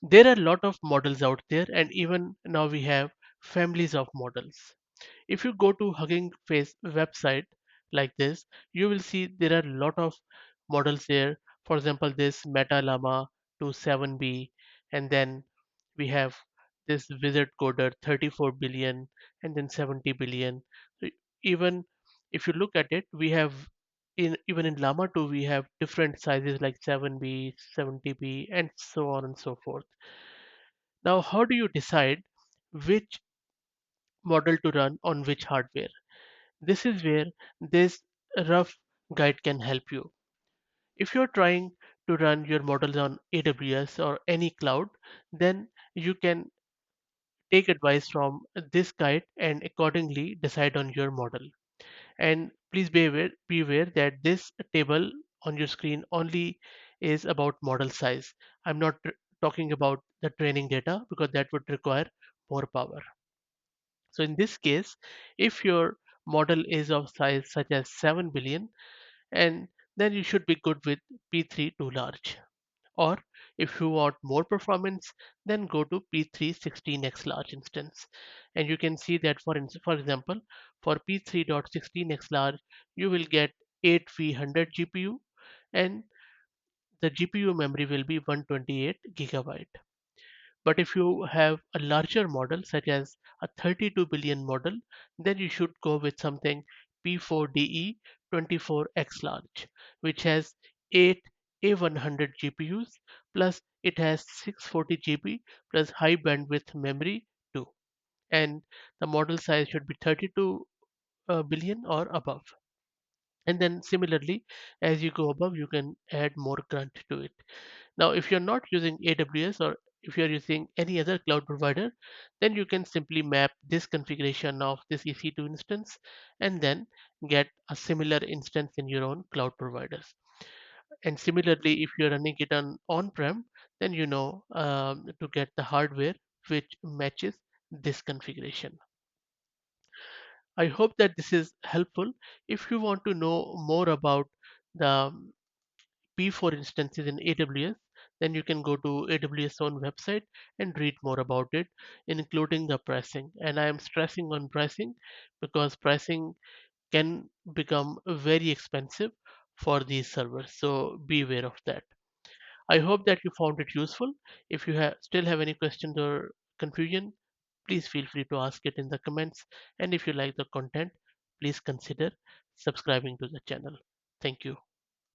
There are a lot of models out there, and even now we have families of models. If you go to Hugging Face website like this, you will see there are a lot of models there. For example, this Meta Llama 27B, and then we have this Wizard Coder 34 billion, and then 70 billion. So even if you look at it, we have even in Llama 2 we have different sizes like 7B, 70B, and so on and so forth. Now, how do you decide which model to run on which hardware? This is where this rough guide can help you. If you're trying to run your models on AWS or any cloud, then you can take advice from this guide and accordingly decide on your model. And please be aware that this table on your screen only is about model size. I'm not talking about the training data because that would require more power. So in this case, if your model is of size such as 7 billion, and then you should be good with P3 too large. Or if you want more performance, then go to P3 16x large instance. And you can see that for example, for P3.16x large, you will get 8V100 GPU, and the GPU memory will be 128 gigabyte. But if you have a larger model, such as a 32 billion model, then you should go with something P4DE 24x large, which has 8 A100 GPUs, plus it has 640 GB plus high bandwidth memory too. And the model size should be 32 billion or above. And then similarly, as you go above, you can add more grunt to it. Now, if you're not using AWS or if you're using any other cloud provider, then you can simply map this configuration of this EC2 instance and then get a similar instance in your own cloud providers. And similarly, if you're running it on-prem, then you know to get the hardware which matches this configuration. I hope that this is helpful. If you want to know more about the P4 instances in AWS, then you can go to AWS own website and read more about it, including the pricing. And I am stressing on pricing because pricing can become very expensive for these servers. So be aware of that. I hope that you found it useful. If you still have any questions or confusion, please feel free to ask it in the comments. And if you like the content, please consider subscribing to the channel. Thank you.